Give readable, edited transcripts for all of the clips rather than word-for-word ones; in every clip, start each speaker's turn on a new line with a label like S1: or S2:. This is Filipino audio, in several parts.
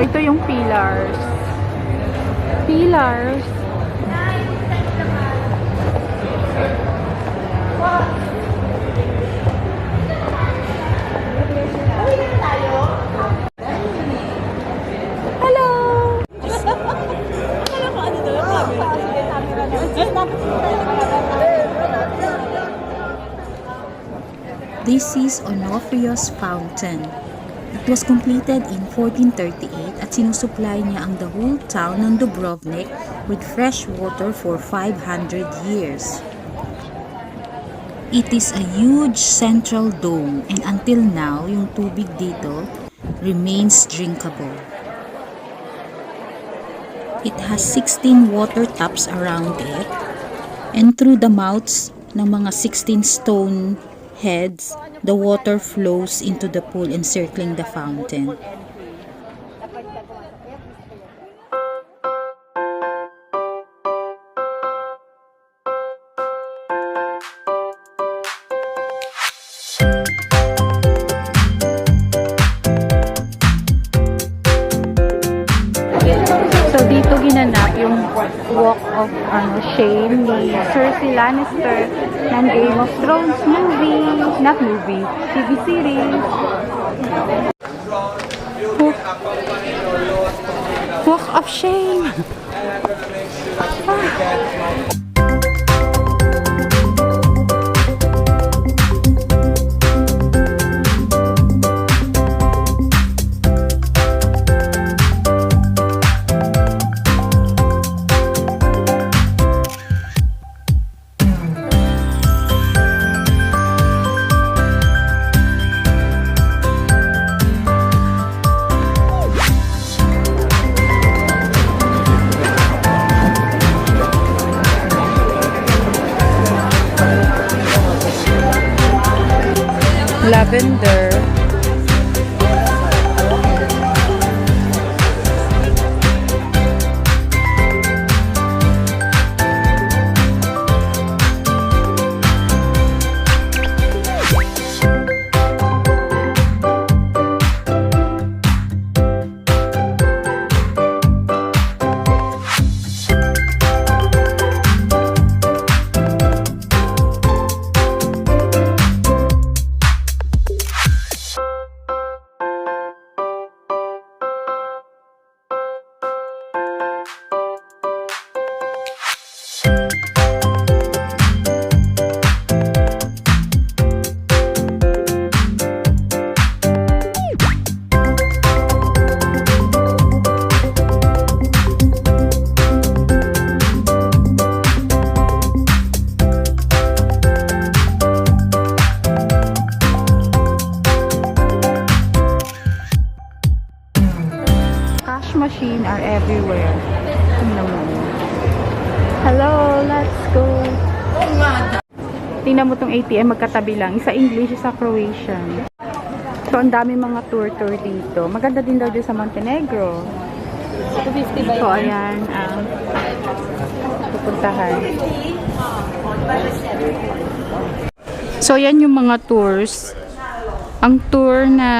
S1: ito yung pillars. Pillars. Hello!
S2: This is Onofrio's fountain. It was completed in 1438 at sinusupply niya ang the whole town ng Dubrovnik with fresh water for 500 years. It is a huge central dome and until now, yung tubig dito remains drinkable. It has 16 water taps around it and through the mouths ng mga 16 stone heads, the water flows into the pool encircling the fountain.
S1: So dito ginanap yung walk of shame ni Cersei Lannister ng Game of Thrones movie, not movie, TV series. Walk of shame. Lavender. Machine are everywhere. Tingnan mo. Hello, let's go. Tingnan mo tong ATM, magkatabi lang. Isa English, isa Croatian. So, ang dami mga tour dito. Maganda din daw dito sa Montenegro. 250 ba yun? So, ayan ang pupuntahan. So, yan yung mga tours. Ang tour na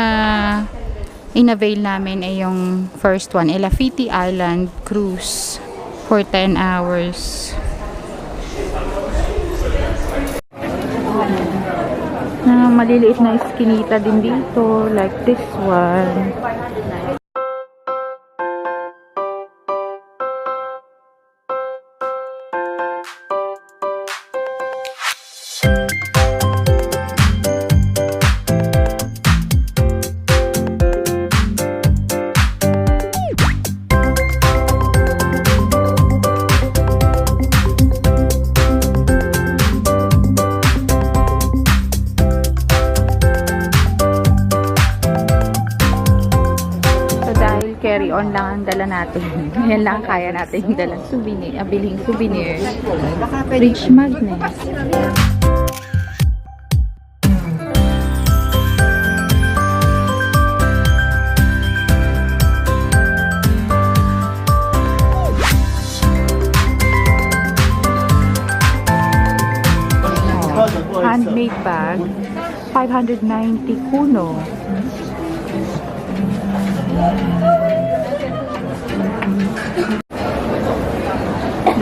S1: in-avail namin ay yung first one, Elaphiti Island Cruise for 10 hours. Maliliit na iskinita din dito, like this one. Carry on lang ang dala natin. Yan lang kaya natin yung dalang souvenir, biling souvenir. Fridge magnet. Handmade bag, 590 kuno.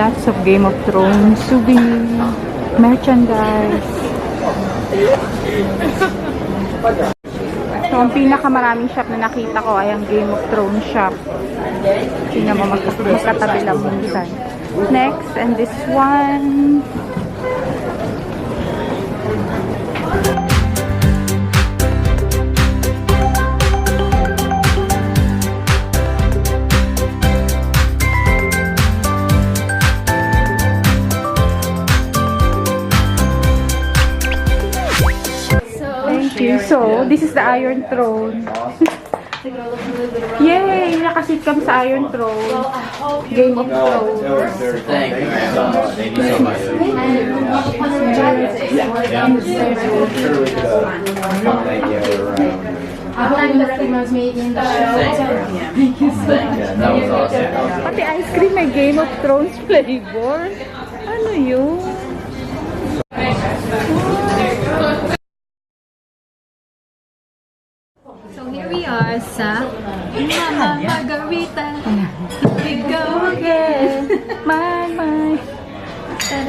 S1: Lots of Game of Thrones souvenir, merchandise. So, ang pinakamaraming shop na nakita ko ay ang Game of Thrones shop. Tingnan mo, magkatabi lang minsan. Next, and this one. So, this is the Iron Throne. Yay! Nakasit kami sa Iron Throne. Game of Thrones.
S3: Thank you so much. That was awesome.
S1: Pati ice cream may Game of Thrones flavor. Ano yun?
S2: So here we are sa Mama Margarita. We go again.
S1: My.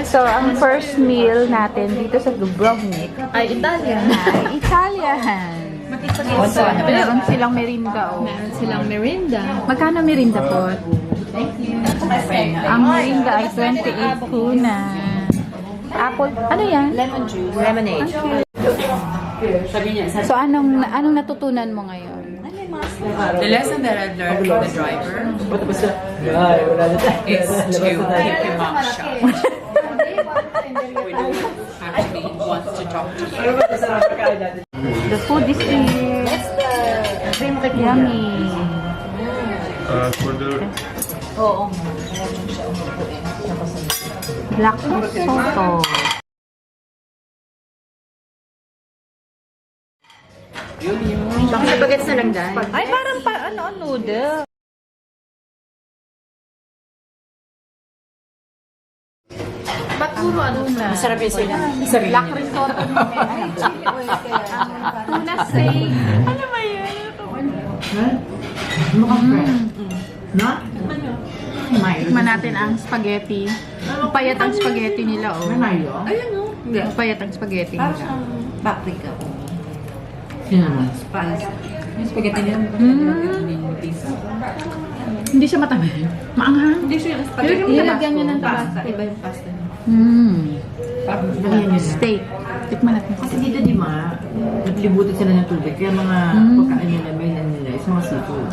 S1: So, ang first meal natin dito sa Dubrovnik
S2: Ay, Italian.
S1: ay Italian. So, meron silang merinda. Oh.
S2: Meron silang merinda.
S1: Magkano merinda po?
S2: Thank you.
S1: Ang merinda ay 28 kuna. Apple, ano yan?
S2: Lemon juice. Lemonade.
S1: So, anong natutunan mo ngayon?
S4: The lesson that I've learned from the driver is to keep your mouth shut when you actually wants to talk to you.
S1: The food is here. Yummy. Black risotto.
S2: Bakit bagets na lang dahil?
S1: Ay, parang noodle.
S2: Ba't puro na? Masarap yun sila.
S1: Black risotto. Tuna steak. Ano ba yun? Tikman natin ang spaghetti. Payat ang spaghetti nila, oh.
S2: Ayun o.
S1: Hindi, payat ang spaghetti nila.
S2: Paprika. Spice.
S4: Yung spaghetti niya,
S1: Hindi siya matamis. Maanghang.
S4: hindi siya yung spaghetti.
S2: Nilagyan niya ng pasta. Iba yung pasta niya.
S1: Steak. Tikman natin.
S5: Kasi dito di ba, naglibutan sila ng tubig, kaya mga pagkain nila, mainan nila, is mga seafood.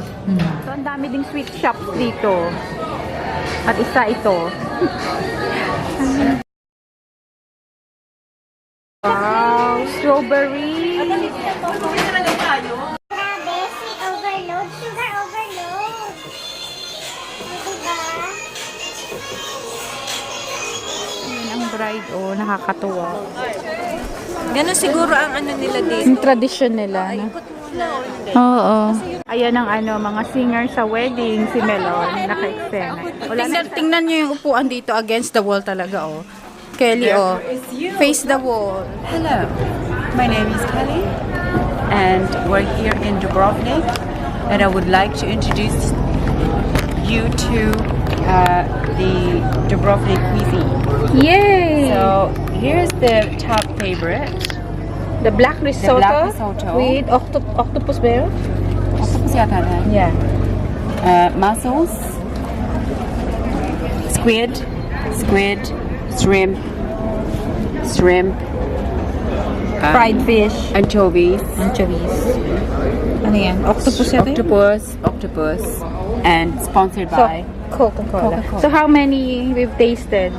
S1: So, ang dami ding sweet shops dito. At isa ito. Wow! Strawberry!
S6: Overload, sugar overload. Diba?
S1: Yan ang bride, oh. Nakakatuwa.
S2: Ganun siguro ang ano nila dito.
S1: Yung tradition nila, no? Oo. Ayan ang mga singer sa wedding, si Melon, naka-eksena. Tingnan niyo yung upuan dito against the wall talaga, oh. Kelly, oh. Face the wall.
S7: Hello, my name is Kelly and we're here in Dubrovnik and I would like to introduce you to the Dubrovnik cuisine.
S1: Yay!
S7: So here's the top favorite.
S1: The black risotto,
S7: risotto.
S1: with octopus ba yun?
S7: Octopus yata na.
S1: Yeah.
S7: Mussels, squid, shrimp,
S1: Fried fish.
S7: anchovies,
S1: Ano yan? Octopus yata yun?
S7: octopus, and sponsored
S1: So,
S7: by.
S1: Coca-Cola.
S7: Coca-Cola.
S1: So, how many we've tasted?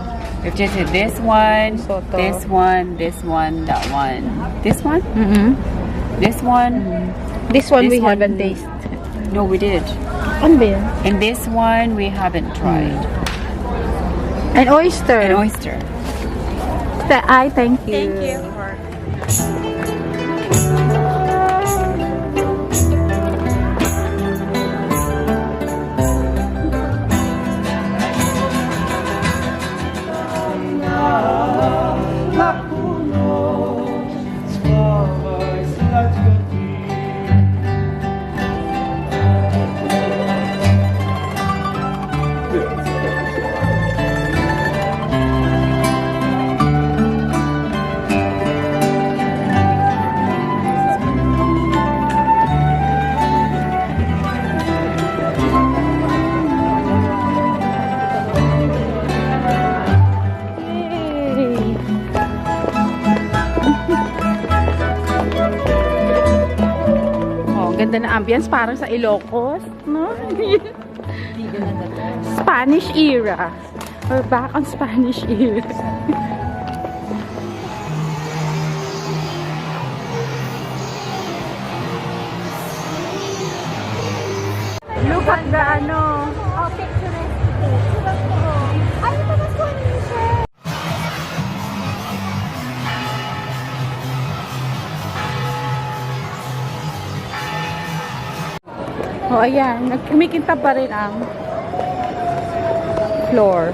S7: We've tasted this one,
S1: Risotto.
S7: this one, that one. This one?
S1: Mm-hmm.
S7: This one?
S1: This one
S7: This
S1: we
S7: one-
S1: haven't tasted.
S7: No, we did.
S1: Ano ba yun?
S7: And this one we haven't tried.
S1: An oyster.
S7: An oyster.
S1: Thank you. Thank you. ganda na ambience, parang sa Ilocos, no? Spanish era. We're back on Spanish era. Look at the ano.
S6: Oh, picturesque. Ay, ito mas ko ano siya.
S1: Oh, ayan. Kumikinta pa rin ang floor.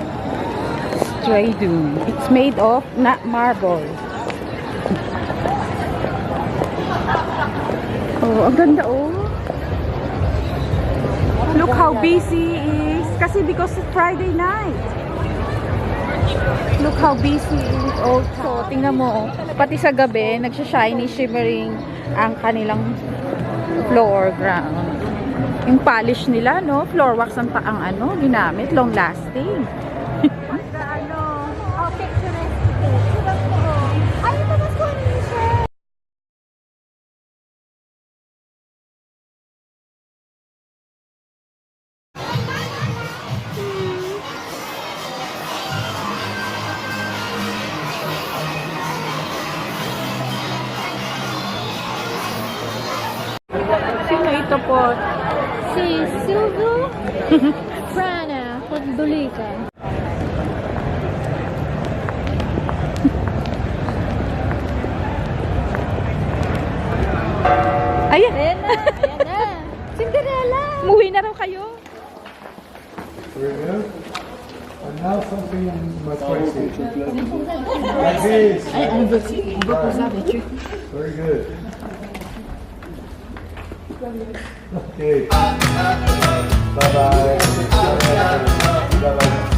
S1: Stradun. It's made of not marble. Oh, ang ganda oh. Look how busy is. Kasi because it's Friday night. Look how busy is Old City. So, tingnan mo, pati sa gabi, nagsha-shiny, shimmering ang kanilang floor ground. Yung polish nila, no? Floor wax ang ano, ginamit, long lasting.
S6: Oh, picturesque. Ay, ito mas ko ano siya.
S1: Sino ito po?
S6: Si Silvio Frana Pagdulika.
S1: Ayan!
S6: Ayan na, ayan na. Cinderella.
S1: Umuwi na raw kayo.
S8: Very good. And now something much spicy. Like this. Very good. Okay. Bye-bye. Bye-bye.